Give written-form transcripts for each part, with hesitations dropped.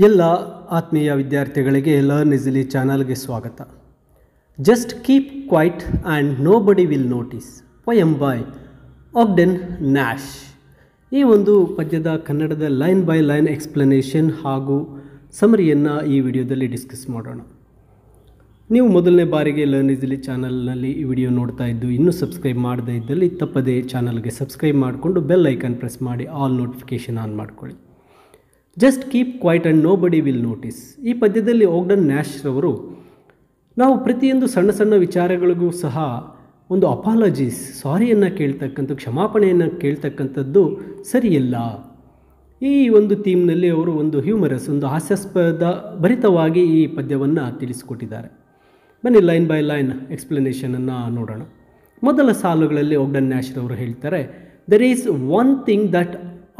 ಎಲ್ಲ ಆತ್ಮೀಯ ವಿದ್ಯಾರ್ಥಿಗಳಿಗೆ ಲರ್ನ್ ಈಸಿಲಿ ಚಾನಲ್ಗೆ ಸ್ವಾಗತ. Just keep quiet and nobody will notice, poem by Ogden Nash. ಈ ಒಂದು ಪದ್ಯದ ಕನ್ನಡದ ಲೈನ್ ಬೈ ಲೈನ್ ಎಕ್ಸ್ಪ್ಲನೇಷನ್ ಹಾಗೂ ಸಮರಿಯನ್ನು ಈ ವಿಡಿಯೋದಲ್ಲಿ ಡಿಸ್ಕಸ್ ಮಾಡೋಣ. ನೀವು ಮೊದಲನೇ ಬಾರಿಗೆ ಲರ್ನ್ ಈಸಿಲಿ ಚಾನಲ್ನಲ್ಲಿ ಈ ವಿಡಿಯೋ ನೋಡ್ತಾ ಇದ್ದು ಇನ್ನೂ ಸಬ್ಸ್ಕ್ರೈಬ್ ಮಾಡದೇ ಇದ್ದಲ್ಲಿ ತಪ್ಪದೇ ಚಾನಲ್ಗೆ ಸಬ್ಸ್ಕ್ರೈಬ್ ಮಾಡಿಕೊಂಡು ಬೆಲ್ ಐಕನ್ ಪ್ರೆಸ್ ಮಾಡಿ ಆಲ್ ನೋಟಿಫಿಕೇಷನ್ ಆನ್ ಮಾಡ್ಕೊಳ್ಳಿ. Just keep quiet and nobody will notice. ಈ ಪದ್ಯದಲ್ಲಿ ಆಗ್ಡೆನ್ ನ್ಯಾಶ್ ರವರು ನಾವು ಪ್ರತಿಯೊಂದು ಸಣ್ಣ ಸಣ್ಣ ವಿಚಾರಗಳಿಗೂ ಸಹ ಒಂದು ಅಪಾಲಜೀಸ್, ಸಾರಿಯನ್ನು ಕೇಳ್ತಕ್ಕಂಥ, ಕ್ಷಮಾಪಣೆಯನ್ನು ಕೇಳ್ತಕ್ಕಂಥದ್ದು ಸರಿಯಿಲ್ಲ. ಈ ಒಂದು ಥೀಮ್ನಲ್ಲಿ ಅವರು ಒಂದು ಹ್ಯೂಮರಸ್, ಒಂದು ಹಾಸ್ಯಾಸ್ಪದ ಭರಿತವಾಗಿ ಈ ಪದ್ಯವನ್ನು ತಿಳಿಸಿಕೊಟ್ಟಿದ್ದಾರೆ. ಬನ್ನಿ ಲೈನ್ ಬೈ ಲೈನ್ ಎಕ್ಸ್ಪ್ಲನೇಷನನ್ನು ನೋಡೋಣ. ಮೊದಲ ಸಾಲುಗಳಲ್ಲಿ ಆಗ್ಡೆನ್ ನ್ಯಾಶ್ ರವರು ಹೇಳ್ತಾರೆ, there is one thing that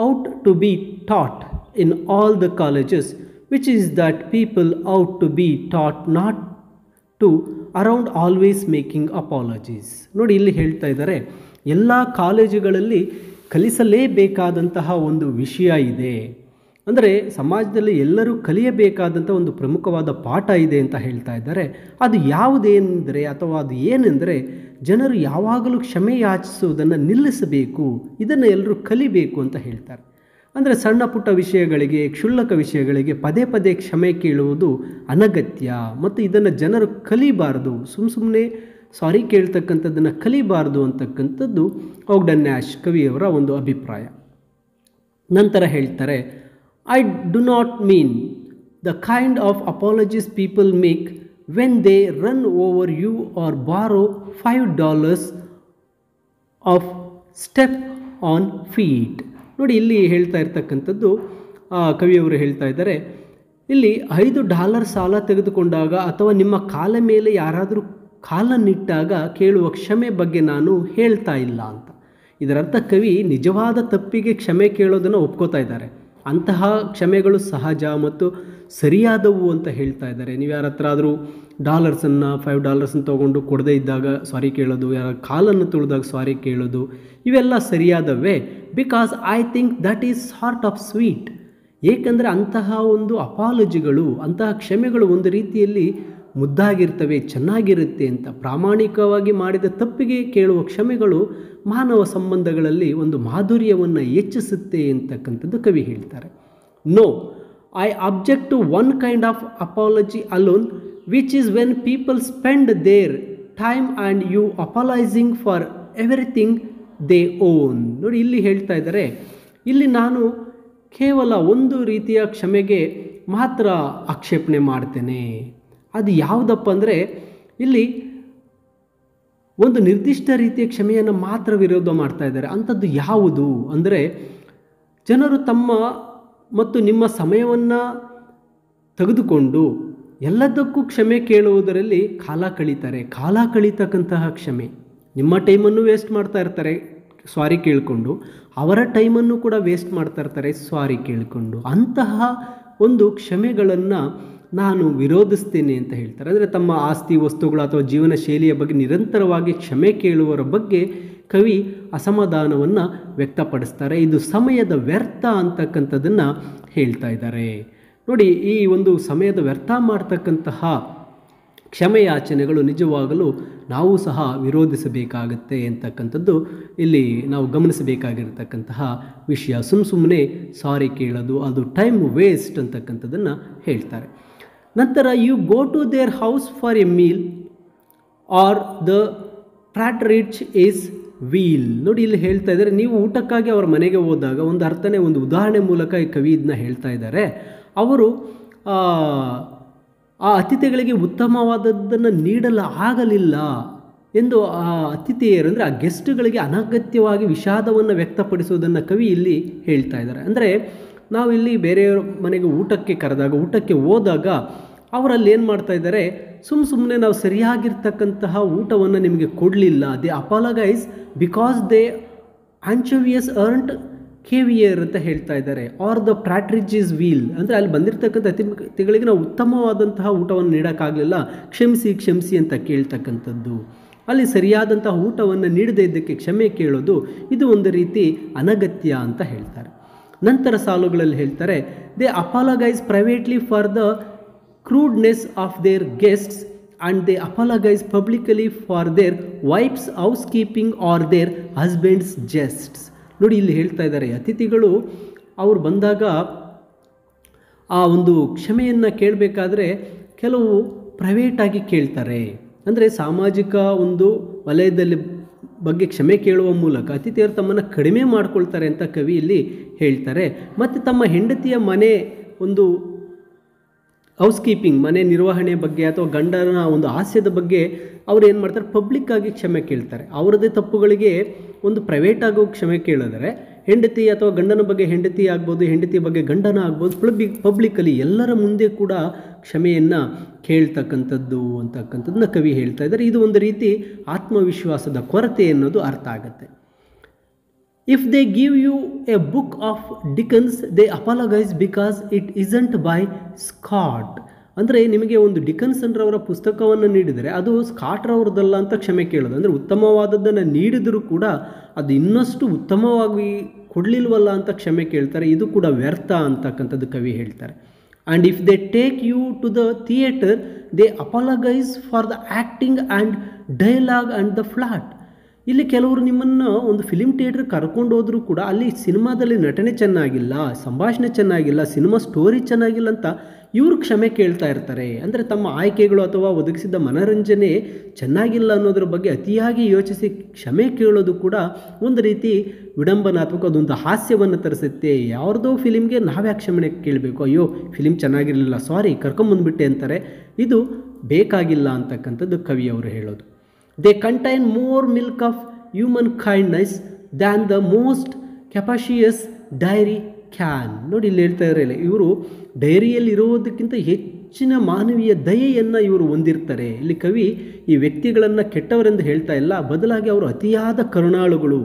ought to be taught in all the colleges, which is that people ought to be taught not to around always making apologies. ನೋಡಿ, ಇಲ್ಲಿ ಹೇಳ್ತಾ ಇದ್ದಾರೆ, ಎಲ್ಲ ಕಾಲೇಜುಗಳಲ್ಲಿ ಕಲಿಸಲೇಬೇಕಾದಂತಹ ಒಂದು ವಿಷಯ ಇದೆ. ಅಂದರೆ ಸಮಾಜದಲ್ಲಿ ಎಲ್ಲರೂ ಕಲಿಯಬೇಕಾದಂಥ ಒಂದು ಪ್ರಮುಖವಾದ ಪಾಠ ಇದೆ ಅಂತ ಹೇಳ್ತಾ ಇದ್ದಾರೆ. ಅದು ಯಾವುದೇನೆಂದರೆ ಅಥವಾ ಅದು ಏನೆಂದರೆ, ಜನರು ಯಾವಾಗಲೂ ಕ್ಷಮೆ ಯಾಚಿಸುವುದನ್ನು ನಿಲ್ಲಿಸಬೇಕು, ಇದನ್ನು ಎಲ್ಲರೂ ಕಲಿಬೇಕು ಅಂತ ಹೇಳ್ತಾರೆ. ಅಂದರೆ ಸಣ್ಣ ಪುಟ್ಟ ವಿಷಯಗಳಿಗೆ, ಕ್ಷುಲ್ಲಕ ವಿಷಯಗಳಿಗೆ ಪದೇ ಪದೇ ಕ್ಷಮೆ ಕೇಳುವುದು ಅನಗತ್ಯ ಮತ್ತು ಇದನ್ನು ಜನರು ಕಲಿಬಾರ್ದು, ಸುಮ್ಮನೆ ಸಾರಿ ಕೇಳ್ತಕ್ಕಂಥದ್ದನ್ನು ಕಲಿಬಾರ್ದು ಅಂತಕ್ಕಂಥದ್ದು ಆಗ್ಡೆನ್ ನ್ಯಾಶ್ ಕವಿಯವರ ಒಂದು ಅಭಿಪ್ರಾಯ. ನಂತರ ಹೇಳ್ತಾರೆ, I do not mean the kind of apologies people make when they run over you or borrow $5 of step on feet. ನೋಡಿ, ಇಲ್ಲಿ ಹೇಳ್ತಾ ಇರ್ತಕ್ಕಂಥದ್ದು, ಕವಿಯವರು ಹೇಳ್ತಾ ಇದ್ದಾರೆ, ಇಲ್ಲಿ $5 ಸಾಲ ತೆಗೆದುಕೊಂಡಾಗ ಅಥವಾ ನಿಮ್ಮ ಕಾಲ ಮೇಲೆ ಯಾರಾದರೂ ಕಾಲನ್ನಿಟ್ಟಾಗ ಕೇಳುವ ಕ್ಷಮೆ ಬಗ್ಗೆ ನಾನು ಹೇಳ್ತಾ ಇಲ್ಲ ಅಂತ. ಇದರರ್ಥ ಕವಿ ನಿಜವಾದ ತಪ್ಪಿಗೆ ಕ್ಷಮೆ ಕೇಳೋದನ್ನು ಒಪ್ಕೋತಾ ಇದ್ದಾರೆ. ಅಂತಹ ಕ್ಷಮೆಗಳು ಸಹಜ ಮತ್ತು ಸರಿಯಾದವು ಅಂತ ಹೇಳ್ತಾ ಇದ್ದಾರೆ. ನೀವು ಯಾರ ಹತ್ರ ಆದರೂ $5 ತೊಗೊಂಡು ಕೊಡದೇ ಇದ್ದಾಗ ಸಾರಿ ಕೇಳೋದು, ಯಾರ ಕಾಲನ್ನು ತುಳಿದಾಗ ಸಾರಿ ಕೇಳೋದು, ಇವೆಲ್ಲ ಸರಿಯಾದವೇ. Because I think that is sort of sweet. ಏಕೆಂದರೆ ಅಂತಹ ಒಂದು ಅಪಾಲಜಿಗಳು, ಅಂತಹ ಕ್ಷಮೆಗಳು ಒಂದು ರೀತಿಯಲ್ಲಿ ಮುದ್ದಾಗಿರ್ತವೆ, ಚೆನ್ನಾಗಿರುತ್ತೆ ಅಂತ. ಪ್ರಾಮಾಣಿಕವಾಗಿ ಮಾಡಿದ ತಪ್ಪಿಗೆ ಕೇಳುವ ಕ್ಷಮೆಗಳು ಮಾನವ ಸಂಬಂಧಗಳಲ್ಲಿ ಒಂದು ಮಾಧುರ್ಯವನ್ನು ಹೆಚ್ಚಿಸುತ್ತೆ ಅಂತಕ್ಕಂಥದ್ದು ಕವಿ ಹೇಳ್ತಾರೆ. No, I object to one kind of apology alone, which is when people spend their time and you apologising for everything they own. ನೋಡಿ, ಇಲ್ಲಿ ಹೇಳ್ತಾ ಇದ್ದಾರೆ, ಇಲ್ಲಿ ನಾನು ಕೇವಲ ಒಂದು ರೀತಿಯ ಕ್ಷಮೆಗೆ ಮಾತ್ರ ಆಕ್ಷೇಪಣೆ ಮಾಡ್ತೇನೆ. ಅದು ಯಾವುದಪ್ಪ ಅಂದರೆ, ಇಲ್ಲಿ ಒಂದು ನಿರ್ದಿಷ್ಟ ರೀತಿಯ ಕ್ಷಮೆಯನ್ನು ಮಾತ್ರ ವಿರೋಧ ಮಾಡ್ತಾ ಇದ್ದಾರೆ. ಅಂಥದ್ದು ಯಾವುದು ಅಂದರೆ, ಜನರು ತಮ್ಮ ಮತ್ತು ನಿಮ್ಮ ಸಮಯವನ್ನು ತೆಗೆದುಕೊಂಡು ಎಲ್ಲದಕ್ಕೂ ಕ್ಷಮೆ ಕೇಳುವುದರಲ್ಲಿ ಕಾಲ ಕಳೀತಾರೆ. ಕಾಲ ಕಳೀತಕ್ಕಂತಹ ಕ್ಷಮೆ, ನಿಮ್ಮ ಟೈಮನ್ನು ವೇಸ್ಟ್ ಮಾಡ್ತಾ ಇರ್ತಾರೆ ಸಾರಿ ಕೇಳಿಕೊಂಡು, ಅವರ ಟೈಮನ್ನು ಕೂಡ ವೇಸ್ಟ್ ಮಾಡ್ತಾ ಇರ್ತಾರೆ ಸಾರಿ ಕೇಳಿಕೊಂಡು. ಅಂತಹ ಒಂದು ಕ್ಷಮೆಗಳನ್ನು ನಾನು ವಿರೋಧಿಸ್ತೇನೆ ಅಂತ ಹೇಳ್ತಾರೆ. ಅಂದರೆ ತಮ್ಮ ಆಸ್ತಿ, ವಸ್ತುಗಳು ಅಥವಾ ಜೀವನ ಶೈಲಿಯ ಬಗ್ಗೆ ನಿರಂತರವಾಗಿ ಕ್ಷಮೆ ಕೇಳುವವರ ಬಗ್ಗೆ ಕವಿ ಅಸಮಾಧಾನವನ್ನು ವ್ಯಕ್ತಪಡಿಸ್ತಾರೆ. ಇದು ಸಮಯದ ವ್ಯರ್ಥ ಅಂತಕ್ಕಂಥದ್ದನ್ನು ಹೇಳ್ತಾ ಇದ್ದಾರೆ. ನೋಡಿ, ಈ ಒಂದು ಸಮಯದ ವ್ಯರ್ಥ ಮಾಡ್ತಕ್ಕಂತಹ ಕ್ಷಮೆಯಾಚನೆಗಳು ನಿಜವಾಗಲೂ ನಾವು ಸಹ ವಿರೋಧಿಸಬೇಕಾಗತ್ತೆ ಅಂತಕ್ಕಂಥದ್ದು ಇಲ್ಲಿ ನಾವು ಗಮನಿಸಬೇಕಾಗಿರ್ತಕ್ಕಂತಹ ವಿಷಯ. ಸುಮ್ಮನೆ ಸಾರಿ ಕೇಳೋದು ಅದು ಟೈಮ್ ವೇಸ್ಟ್ ಅಂತಕ್ಕಂಥದ್ದನ್ನು ಹೇಳ್ತಾರೆ. ನಂತರ, you go to their house for a meal or the partridge is veal. ನೋಡಿ, ಇಲ್ಲಿ ಹೇಳ್ತಾ ಇದ್ದಾರೆ, ನೀವು ಊಟಕ್ಕಾಗಿ ಅವರ ಮನೆಗೆ ಹೋದಾಗ, ಒಂದು ಅರ್ಥನೇ ಒಂದು ಉದಾಹರಣೆ ಮೂಲಕ ಈ ಕವಿ ಇದನ್ನ ಹೇಳ್ತಾ ಇದ್ದಾರೆ. ಅವರು ಆ ಅತಿಥಿಗಳಿಗೆ ಉತ್ತಮವಾದದ್ದನ್ನು ನೀಡಲು ಆಗಲಿಲ್ಲ ಎಂದು ಆ ಅತಿಥಿಯರು, ಅಂದರೆ ಆ ಗೆಸ್ಟ್ಗಳಿಗೆ ಅನಗತ್ಯವಾಗಿ ವಿಷಾದವನ್ನು ವ್ಯಕ್ತಪಡಿಸುವುದನ್ನು ಕವಿ ಇಲ್ಲಿ ಹೇಳ್ತಾ ಇದ್ದಾರೆ. ಅಂದರೆ ನಾವಿಲ್ಲಿ ಬೇರೆಯವ್ರ ಮನೆಗೆ ಊಟಕ್ಕೆ ಕರೆದಾಗ, ಊಟಕ್ಕೆ ಹೋದಾಗ ಅವರಲ್ಲಿ ಏನು ಮಾಡ್ತಾ ಇದ್ದಾರೆ, ಸುಮ್ಮನೆ ನಾವು ಸರಿಯಾಗಿರ್ತಕ್ಕಂತಹ ಊಟವನ್ನು ನಿಮಗೆ ಕೊಡಲಿಲ್ಲ. ದೇ ಅಪಾಲಗೈಸ್ ಬಿಕಾಸ್ ದೇ ಆಂಚೋವಿಯಸ್ ಅರ್ನ್ಟ್ ಕೇವಿಯರ್ ಅಂತ ಹೇಳ್ತಾ ಇದ್ದಾರೆ. R the partridge is wheel, ಅಂದರೆ ಅಲ್ಲಿ ಬಂದಿರತಕ್ಕಂಥ ಅತಿಥಿಗಳಿಗೆ ನಾವು ಉತ್ತಮವಾದಂತಹ ಊಟವನ್ನು ನೀಡೋಕ್ಕಾಗಲಿಲ್ಲ, ಕ್ಷಮಿಸಿ ಅಂತ ಕೇಳ್ತಕ್ಕಂಥದ್ದು. ಅಲ್ಲಿ ಸರಿಯಾದಂತಹ ಊಟವನ್ನು ನೀಡದೇ ಇದ್ದಕ್ಕೆ ಕ್ಷಮೆ ಕೇಳೋದು ಇದು ಒಂದು ರೀತಿ ಅನಗತ್ಯ ಅಂತ ಹೇಳ್ತಾರೆ. ನಂತರ ಸಾಲುಗಳಲ್ಲಿ ಹೇಳ್ತಾರೆ, they apologise privately for the crudeness of their guests and they apologise publicly for their wives housekeeping or their husbands jests. ನೋಡಿ, ಇಲ್ಲಿ ಹೇಳ್ತಾ ಇದ್ದಾರೆ, ಅತಿಥಿಗಳು ಅವ್ರು ಬಂದಾಗ ಆ ಒಂದು ಕ್ಷಮೆಯನ್ನು ಕೇಳಬೇಕಾದ್ರೆ ಕೆಲವು ಪ್ರೈವೇಟಾಗಿ ಕೇಳ್ತಾರೆ. ಅಂದರೆ ಸಾಮಾಜಿಕ ಒಂದು ವಲಯದಲ್ಲಿ ಬಗ್ಗೆ ಕ್ಷಮೆ ಕೇಳುವ ಮೂಲಕ ಅತಿಥಿಯರು ತಮ್ಮನ್ನು ಕಡಿಮೆ ಮಾಡ್ಕೊಳ್ತಾರೆ ಅಂತ ಕವಿ ಇಲ್ಲಿ ಹೇಳ್ತಾರೆ. ಮತ್ತು ತಮ್ಮ ಹೆಂಡತಿಯ ಮನೆ ಒಂದು ಹೌಸ್ ಕೀಪಿಂಗ್, ಮನೆ ನಿರ್ವಹಣೆ ಬಗ್ಗೆ ಅಥವಾ ಗಂಡನ ಒಂದು ಹಾಸ್ಯದ ಬಗ್ಗೆ ಅವ್ರು ಏನು ಮಾಡ್ತಾರೆ, ಪಬ್ಲಿಕ್ಕಾಗಿ ಕ್ಷಮೆ ಕೇಳ್ತಾರೆ. ಅವರದೇ ತಪ್ಪುಗಳಿಗೆ ಒಂದು ಪ್ರೈವೇಟಾಗಿ ಕ್ಷಮೆ ಕೇಳಿದರೆ, ಹೆಂಡತಿ ಅಥವಾ ಗಂಡನ ಬಗ್ಗೆ ಹೆಂಡತಿ ಆಗ್ಬೋದು, ಹೆಂಡತಿಯ ಬಗ್ಗೆ ಗಂಡನ ಆಗ್ಬೋದು, ಪಬ್ಲಿಕಲ್ಲಿ ಎಲ್ಲರ ಮುಂದೆ ಕೂಡ ಕ್ಷಮೆಯನ್ನು ಕೇಳ್ತಕ್ಕಂಥದ್ದನ್ನ ಕವಿ ಹೇಳ್ತಾ ಇದ್ದಾರೆ. ಇದು ಒಂದು ರೀತಿ ಆತ್ಮವಿಶ್ವಾಸದ ಕೊರತೆ ಅನ್ನೋದು ಅರ್ಥ ಆಗುತ್ತೆ. If they give you a book of Dickens they apologise because it isn't by Scott. ಅಂದರೆ ನಿಮಗೆ ಒಂದು ಡಿಕನ್ಸನ್ರವರ ಪುಸ್ತಕವನ್ನು ನೀಡಿದರೆ ಅದು ಸ್ಕಾಟ್ರವ್ರದ್ದಲ್ಲ ಅಂತ ಕ್ಷಮೆ ಕೇಳೋದು. ಅಂದರೆ ಉತ್ತಮವಾದದ್ದನ್ನು ನೀಡಿದರೂ ಕೂಡ ಅದು ಇನ್ನಷ್ಟು ಉತ್ತಮವಾಗಿ ಕೊಡಲಿಲ್ವಲ್ಲ ಅಂತ ಕ್ಷಮೆ ಕೇಳ್ತಾರೆ. ಇದು ಕೂಡ ವ್ಯರ್ಥ ಅಂತಕ್ಕಂಥದ್ದು ಕವಿ ಹೇಳ್ತಾರೆ. And if they take you to the theatre they apologise for the acting and dialogue and the plot. ಇಲ್ಲಿ ಕೆಲವರು ನಿಮ್ಮನ್ನು ಒಂದು ಫಿಲಿಮ್ ಥಿಯೇಟ್ರ್ ಕರ್ಕೊಂಡು ಹೋದರೂ ಕೂಡ ಅಲ್ಲಿ ಸಿನಿಮಾದಲ್ಲಿ ನಟನೆ ಚೆನ್ನಾಗಿಲ್ಲ, ಸಂಭಾಷಣೆ ಚೆನ್ನಾಗಿಲ್ಲ, ಸಿನಿಮಾ ಸ್ಟೋರಿ ಚೆನ್ನಾಗಿಲ್ಲ ಅಂತ ಇವರು ಕ್ಷಮೆ ಕೇಳ್ತಾ ಇರ್ತಾರೆ. ಅಂದರೆ ತಮ್ಮ ಆಯ್ಕೆಗಳು ಅಥವಾ ಒದಗಿಸಿದ ಮನೋರಂಜನೆ ಚೆನ್ನಾಗಿಲ್ಲ ಅನ್ನೋದ್ರ ಬಗ್ಗೆ ಅತಿಯಾಗಿ ಯೋಚಿಸಿ ಕ್ಷಮೆ ಕೇಳೋದು ಕೂಡ ಒಂದು ರೀತಿ ವಿಡಂಬನಾತ್ಮಕ, ಅದೊಂದು ಹಾಸ್ಯವನ್ನು ತರಿಸುತ್ತೆ. ಯಾವ್ದೋ ಫಿಲಿಮ್ಗೆ ನಾವ್ಯಾಕೆ ಕ್ಷಮೆ ಕೇಳಬೇಕು, ಅಯ್ಯೋ ಫಿಲಿಮ್ ಚೆನ್ನಾಗಿರಲಿಲ್ಲ, ಸಾರಿ ಕರ್ಕೊಂಬಂದುಬಿಟ್ಟೆ ಅಂತಾರೆ. ಇದು ಬೇಕಾಗಿಲ್ಲ ಅಂತಕ್ಕಂಥದ್ದು ಕವಿಯವರು ಹೇಳೋದು. They contain more milk of human kindness than the most capacious dairy can. ನೋಡಿ, ಇಲ್ಲಿ ಹೇಳ್ತಾ ಇರಲಿಲ್ಲ, ಇವರು ಡೈರಿಯಲ್ಲಿ ಇರೋದಕ್ಕಿಂತ ಹೆಚ್ಚಿನ ಮಾನವೀಯ ದಯೆಯನ್ನು ಇವರು ಹೊಂದಿರ್ತಾರೆ. ಇಲ್ಲಿ ಕವಿ ಈ ವ್ಯಕ್ತಿಗಳನ್ನು ಕೆಟ್ಟವರೆಂದು ಹೇಳ್ತಾ ಇಲ್ಲ, ಬದಲಾಗಿ ಅವರು ಅತಿಯಾದ ಕರುಣಾಳುಗಳು,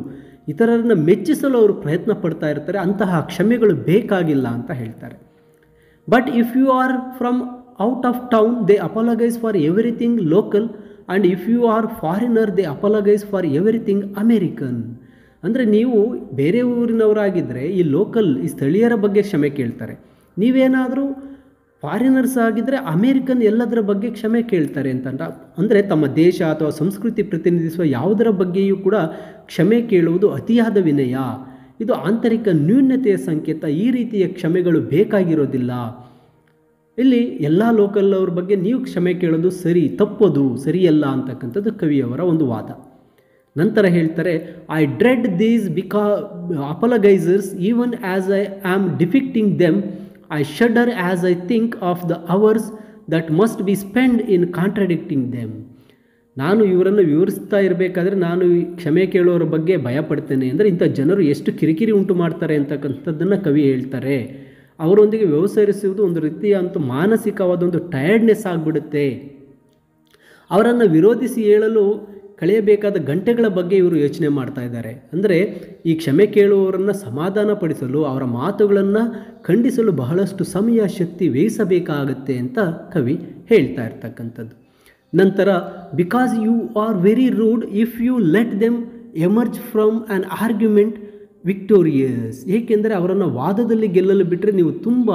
ಇತರರನ್ನು ಮೆಚ್ಚಿಸಲು ಅವರು ಪ್ರಯತ್ನ ಪಡ್ತಾ ಇರ್ತಾರೆ. ಅಂತಹ ಕ್ಷಮೆಗಳು ಬೇಕಾಗಿಲ್ಲ ಅಂತ ಹೇಳ್ತಾರೆ. But if you are from out of town they apologise for everything local and if you are foreigner they apologise for everything American. ಅಂದರೆ ನೀವು ಬೇರೆ ಊರಿನವರಾಗಿದ್ದರೆ ಈ ಲೋಕಲ್, ಈ ಸ್ಥಳೀಯರ ಬಗ್ಗೆ ಕ್ಷಮೆ ಕೇಳ್ತಾರೆ. ನೀವೇನಾದರೂ ಫಾರಿನರ್ಸ್ ಆಗಿದ್ದರೆ ಅಮೇರಿಕನ್ ಎಲ್ಲದರ ಬಗ್ಗೆ ಕ್ಷಮೆ ಕೇಳ್ತಾರೆ ಅಂತ. ಅಂದರೆ ತಮ್ಮ ದೇಶ ಅಥವಾ ಸಂಸ್ಕೃತಿ ಪ್ರತಿನಿಧಿಸುವ ಯಾವುದರ ಬಗ್ಗೆಯೂ ಕೂಡ ಕ್ಷಮೆ ಕೇಳುವುದು ಅತಿಯಾದ ವಿನಯ, ಇದು ಆಂತರಿಕ ನ್ಯೂನತೆಯ ಸಂಕೇತ. ಈ ರೀತಿಯ ಕ್ಷಮೆಗಳು ಬೇಕಾಗಿರೋದಿಲ್ಲ. ಇಲ್ಲಿ ಎಲ್ಲ ಲೋಕಲ್ ಅವ್ರ ಬಗ್ಗೆ ನೀವು ಕ್ಷಮೆ ಕೇಳೋದು ತಪ್ಪೋದು ಸರಿಯಲ್ಲ ಅಂತಕ್ಕಂಥದ್ದು ಕವಿಯವರ ಒಂದು ವಾದ. ನಂತರ ಹೇಳ್ತಾರೆ, I dread these apologisers even as I am depicting them I shudder as I think of the hours that must be spend in contradicting them. ನಾನು ಇವರನ್ನು ವಿವರಿಸ್ತಾ ಇರಬೇಕಾದ್ರೆ ನಾನು ಕ್ಷಮೆ ಕೇಳೋರ ಬಗ್ಗೆ ಭಯಪಡ್ತೇನೆ. ಅಂದರೆ ಇಂಥ ಜನರು ಎಷ್ಟು ಕಿರಿಕಿರಿ ಉಂಟು ಮಾಡ್ತಾರೆ ಅಂತಕ್ಕಂಥದ್ದನ್ನು ಕವಿ ಹೇಳ್ತಾರೆ. ಅವರೊಂದಿಗೆ ವ್ಯವಹರಿಸುವುದು ಒಂದು ರೀತಿಯ ಮಾನಸಿಕವಾದ ಒಂದು ಟಯರ್ಡ್ನೆಸ್ ಆಗಿಬಿಡುತ್ತೆ. ಅವರನ್ನು ವಿರೋಧಿಸಿ ಹೇಳಲು ಕಳೆಯಬೇಕಾದ ಗಂಟೆಗಳ ಬಗ್ಗೆ ಇವರು ಯೋಚನೆ ಮಾಡ್ತಾ ಇದ್ದಾರೆ. ಅಂದರೆ ಈ ಕ್ಷಮೆ ಕೇಳುವವರನ್ನು ಸಮಾಧಾನಪಡಿಸಲು, ಅವರ ಮಾತುಗಳನ್ನು ಖಂಡಿಸಲು ಬಹಳಷ್ಟು ಸಮಯ, ಶಕ್ತಿ ವ್ಯಯಿಸಬೇಕಾಗತ್ತೆ ಅಂತ ಕವಿ ಹೇಳ್ತಾ ಇರ್ತಕ್ಕಂಥದ್ದು. ನಂತರ, because you are very rude if you let them emerge from an argument victorious. ಏಕೆಂದರೆ ಅವರನ್ನು ವಾದದಲ್ಲಿ ಗೆಲ್ಲಲು ಬಿಟ್ಟರೆ ನೀವು ತುಂಬ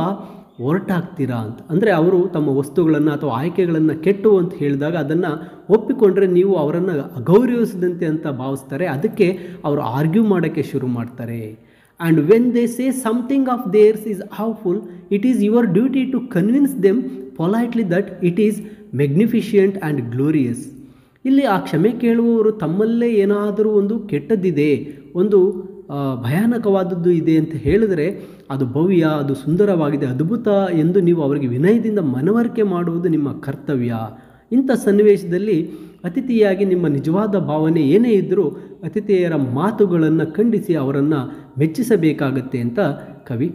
ಹೊರಟಾಗ್ತೀರಾ ಅಂತ. ಅಂದರೆ ಅವರು ತಮ್ಮ ವಸ್ತುಗಳನ್ನು ಅಥವಾ ಆಯ್ಕೆಗಳನ್ನು ಕೆಟ್ಟು ಅಂತ ಹೇಳಿದಾಗ ಅದನ್ನು ಒಪ್ಪಿಕೊಂಡ್ರೆ ನೀವು ಅವರನ್ನು ಅಗೌರವಿಸಿದಂತೆ ಅಂತ ಭಾವಿಸ್ತಾರೆ. ಅದಕ್ಕೆ ಅವರು ಆರ್ಗ್ಯೂ ಮಾಡೋಕ್ಕೆ ಶುರು ಮಾಡ್ತಾರೆ. And when they say something of theirs is harmful it is your duty to convince them politely that it is magnificent and glorious. ಇಲ್ಲಿ ಆ ಕ್ಷಮೆ ಕೇಳುವವರು ತಮ್ಮಲ್ಲೇ ಏನಾದರೂ ಒಂದು ಕೆಟ್ಟದ್ದಿದೆ, ಒಂದು ಭಯಾನಕವಾದದ್ದು ಇದೆ ಅಂತ ಹೇಳಿದರೆ ಅದು ಭವ್ಯ, ಅದು ಸುಂದರವಾಗಿದೆ, ಅದ್ಭುತ ಎಂದು ನೀವು ಅವರಿಗೆ ವಿನಯದಿಂದ ಮನವರಿಕೆ ಮಾಡುವುದು ನಿಮ್ಮ ಕರ್ತವ್ಯ. ಇಂಥ ಸನ್ನಿವೇಶದಲ್ಲಿ ಅತಿಥಿಯಾಗಿ ನಿಮ್ಮ ನಿಜವಾದ ಭಾವನೆ ಏನೇ ಇದ್ದರೂ ಅತಿಥಿಯರ ಮಾತುಗಳನ್ನು ಖಂಡಿಸಿ ಅವರನ್ನು ಮೆಚ್ಚಿಸಬೇಕಾಗತ್ತೆ ಅಂತ ಕವಿ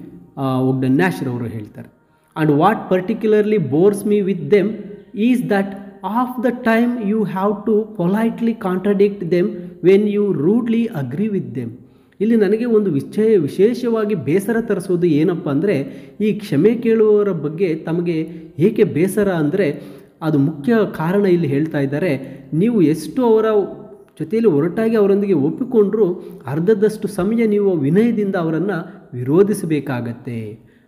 ಒಗ್ಡನ್ ನ್ಯಾಶ್ರವರು ಹೇಳ್ತಾರೆ. And what particularly bores me with them is that of the time you have to politely contradict them when you rudely agree with them. ಇಲ್ಲಿ ನನಗೆ ಒಂದು ವಿಶೇಷವಾಗಿ ಬೇಸರ ತರಿಸೋದು ಏನಪ್ಪ ಅಂದರೆ, ಈ ಕ್ಷಮೆ ಕೇಳುವವರ ಬಗ್ಗೆ ತಮಗೆ ಏಕೆ ಬೇಸರ ಅಂದರೆ ಅದು ಮುಖ್ಯ ಕಾರಣ ಇಲ್ಲಿ ಹೇಳ್ತಾ ಇದ್ದಾರೆ. ನೀವು ಎಷ್ಟು ಅವರ ಜೊತೆಯಲ್ಲಿ ಒರಟಾಗಿ ಅವರೊಂದಿಗೆ ಒಪ್ಪಿಕೊಂಡ್ರೂ ಅರ್ಧದಷ್ಟು ಸಮಯ ನೀವು ವಿನಯದಿಂದ ಅವರನ್ನು ವಿರೋಧಿಸಬೇಕಾಗತ್ತೆ.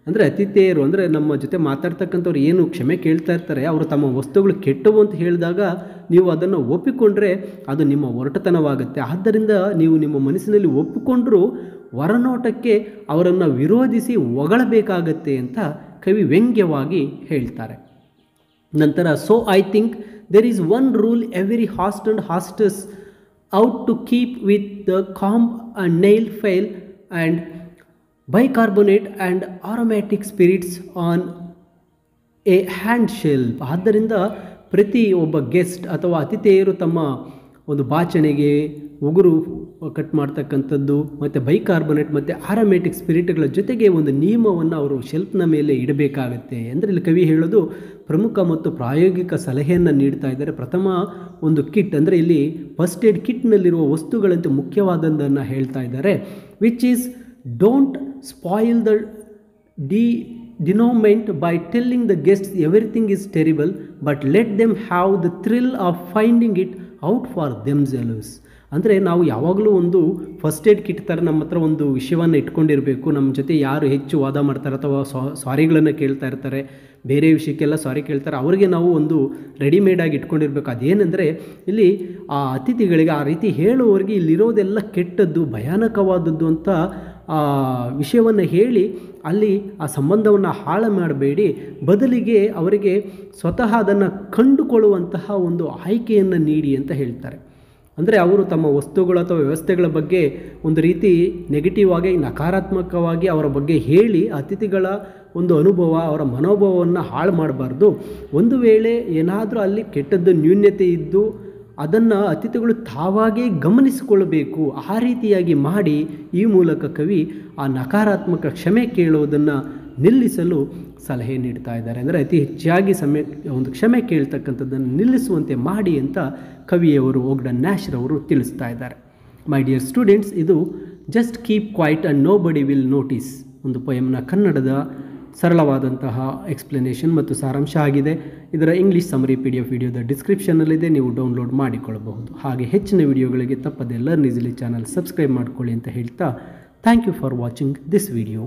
ಅಂದರೆ ಅತಿಥೇಯರು ಅಂದರೆ ನಮ್ಮ ಜೊತೆ ಮಾತಾಡ್ತಕ್ಕಂಥವ್ರು ಏನು ಕ್ಷಮೆ ಕೇಳ್ತಾ ಇರ್ತಾರೆ, ಅವರು ತಮ್ಮ ವಸ್ತುಗಳು ಕೆಟ್ಟವು ಅಂತ ಹೇಳಿದಾಗ ನೀವು ಅದನ್ನು ಒಪ್ಪಿಕೊಂಡ್ರೆ ಅದು ನಿಮ್ಮ ಒರಟತನವಾಗುತ್ತೆ. ಆದ್ದರಿಂದ ನೀವು ನಿಮ್ಮ ಮನಸ್ಸಿನಲ್ಲಿ ಒಪ್ಪಿಕೊಂಡ್ರೂ ಹೊರನೋಟಕ್ಕೆ ಅವರನ್ನು ವಿರೋಧಿಸಿ ಹೊಗಳಬೇಕಾಗತ್ತೆ ಅಂತ ಕವಿ ವ್ಯಂಗ್ಯವಾಗಿ ಹೇಳ್ತಾರೆ. ನಂತರ I think there is one rule every host and hostess ought to keep with the comb and nail file and bicarbonate and aromatic spirits on a hand shelf. ಆದ್ದರಿಂದ ಪ್ರತಿ ಒಬ್ಬ ಗೆಸ್ಟ್ ಅಥವಾ ಅತಿಥೇಯರು ತಮ್ಮ ಒಂದು ಬಾಚಣೆಗೆ ಉಗುರು ಕಟ್ ಮಾಡ್ತಕ್ಕಂಥದ್ದು ಮತ್ತು ಬೈಕಾರ್ಬೊನೇಟ್ ಮತ್ತು ಆರೋಮ್ಯಾಟಿಕ್ ಸ್ಪಿರಿಟ್ಗಳ ಜೊತೆಗೆ ಒಂದು ನಿಯಮವನ್ನು ಅವರು ಶೆಲ್ಫ್ನ ಮೇಲೆ ಇಡಬೇಕಾಗತ್ತೆ. ಅಂದರೆ ಇಲ್ಲಿ ಕವಿ ಹೇಳೋದು ಪ್ರಮುಖ ಮತ್ತು ಪ್ರಾಯೋಗಿಕ ಸಲಹೆಯನ್ನು ನೀಡ್ತಾ ಇದ್ದಾರೆ. ಪ್ರಥಮ ಒಂದು ಕಿಟ್ ಅಂದರೆ ಇಲ್ಲಿ ಫಸ್ಟ್ ಏಡ್ ಕಿಟ್ನಲ್ಲಿರುವ ವಸ್ತುಗಳಂತೆ ಮುಖ್ಯವಾದದ್ದನ್ನು ಹೇಳ್ತಾ ಇದ್ದಾರೆ. Which is don't spoil the denouement by telling the guests everything is terrible but let them have the thrill of finding it out for themselves. ಅಂದರೆ ನಾವು ಯಾವಾಗಲೂ ಒಂದು ಫಸ್ಟ್ ಏಡ್ ಕಿಟ್ ಥರ ನಮ್ಮ ಹತ್ರ ಒಂದು ವಿಷಯವನ್ನು ಇಟ್ಕೊಂಡಿರಬೇಕು. ನಮ್ಮ ಜೊತೆ ಯಾರು ಹೆಚ್ಚು ವಾದ ಮಾಡ್ತಾರೆ ಅಥವಾ ಸಾರಿಗಳನ್ನು ಕೇಳ್ತಾ ಇರ್ತಾರೆ, ಬೇರೆ ವಿಷಯಕ್ಕೆಲ್ಲ ಸಾರಿ ಕೇಳ್ತಾರೆ, ಅವರಿಗೆ ನಾವು ಒಂದು ರೆಡಿಮೇಡಾಗಿ ಇಟ್ಕೊಂಡಿರ್ಬೇಕು. ಅದೇನೆಂದರೆ ಇಲ್ಲಿ ಆ ಅತಿಥಿಗಳಿಗೆ ಆ ರೀತಿ ಹೇಳುವವರಿಗೆ ಇಲ್ಲಿರೋದೆಲ್ಲ ಕೆಟ್ಟದ್ದು, ಭಯಾನಕವಾದದ್ದು ಅಂತ ಆ ವಿಷಯವನ್ನು ಹೇಳಿ ಅಲ್ಲಿ ಆ ಸಂಬಂಧವನ್ನು ಹಾಳು ಮಾಡಬೇಡಿ. ಬದಲಿಗೆ ಅವರಿಗೆ ಸ್ವತಃ ಅದನ್ನು ಕಂಡುಕೊಳ್ಳುವಂತಹ ಒಂದು ಆಯ್ಕೆಯನ್ನು ನೀಡಿ ಅಂತ ಹೇಳ್ತಾರೆ. ಅಂದರೆ ಅವರು ತಮ್ಮ ವಸ್ತುಗಳು ಅಥವಾ ವ್ಯವಸ್ಥೆಗಳ ಬಗ್ಗೆ ಒಂದು ರೀತಿ ನೆಗೆಟಿವ್ ಆಗಿ ನಕಾರಾತ್ಮಕವಾಗಿ ಅವರ ಬಗ್ಗೆ ಹೇಳಿ ಅತಿಥಿಗಳ ಒಂದು ಅನುಭವ ಅವರ ಮನೋಭಾವವನ್ನು ಹಾಳು ಮಾಡಬಾರ್ದು. ಒಂದು ವೇಳೆ ಏನಾದರೂ ಅಲ್ಲಿ ಕೆಟ್ಟದ್ದು ನ್ಯೂನ್ಯತೆ ಇದ್ದು ಅದನ್ನು ಅತಿಥಿಗಳು ತಾವಾಗೇ ಗಮನಿಸಿಕೊಳ್ಳಬೇಕು. ಆ ರೀತಿಯಾಗಿ ಮಾಡಿ ಈ ಮೂಲಕ ಕವಿ ಆ ನಕಾರಾತ್ಮಕ ಕ್ಷಮೆ ಕೇಳುವುದನ್ನು ನಿಲ್ಲಿಸಲು ಸಲಹೆ ನೀಡ್ತಾ ಇದ್ದಾರೆ. ಅಂದರೆ ಅತಿ ಹೆಚ್ಚಾಗಿ ಒಂದು ಕ್ಷಮೆ ಕೇಳ್ತಕ್ಕಂಥದ್ದನ್ನು ನಿಲ್ಲಿಸುವಂತೆ ಮಾಡಿ ಅಂತ ಕವಿಯವರು ಓಗ್ಡನ್ ನ್ಯಾಶ್ರವರು ತಿಳಿಸ್ತಾ ಇದ್ದಾರೆ. ಮೈ ಡಿಯರ್ ಸ್ಟೂಡೆಂಟ್ಸ್, ಇದು just keep quiet and nobody will notice ಒಂದು ಪೊಯಮ್ನ ಕನ್ನಡದ ಸರಳವಾದಂತಹ ಎಕ್ಸ್ಪ್ಲನೇಷನ್ ಮತ್ತು ಸಾರಾಂಶ ಆಗಿದೆ. ಇದರ ಇಂಗ್ಲೀಷ್ ಸಮರಿ PDF ವಿಡಿಯೋದ ಡಿಸ್ಕ್ರಿಪ್ಷನ್ನಲ್ಲಿದೆ, ನೀವು ಡೌನ್ಲೋಡ್ ಮಾಡಿಕೊಳ್ಳಬಹುದು. ಹಾಗೆ ಹೆಚ್ಚಿನ ವಿಡಿಯೋಗಳಿಗೆ ತಪ್ಪದೆ ಲರ್ನ್ ಈಸಿಲಿ ಚಾನಲ್ ಸಬ್ಸ್ಕ್ರೈಬ್ ಮಾಡಿಕೊಳ್ಳಿ ಅಂತ ಹೇಳ್ತಾ thank you for watching this video.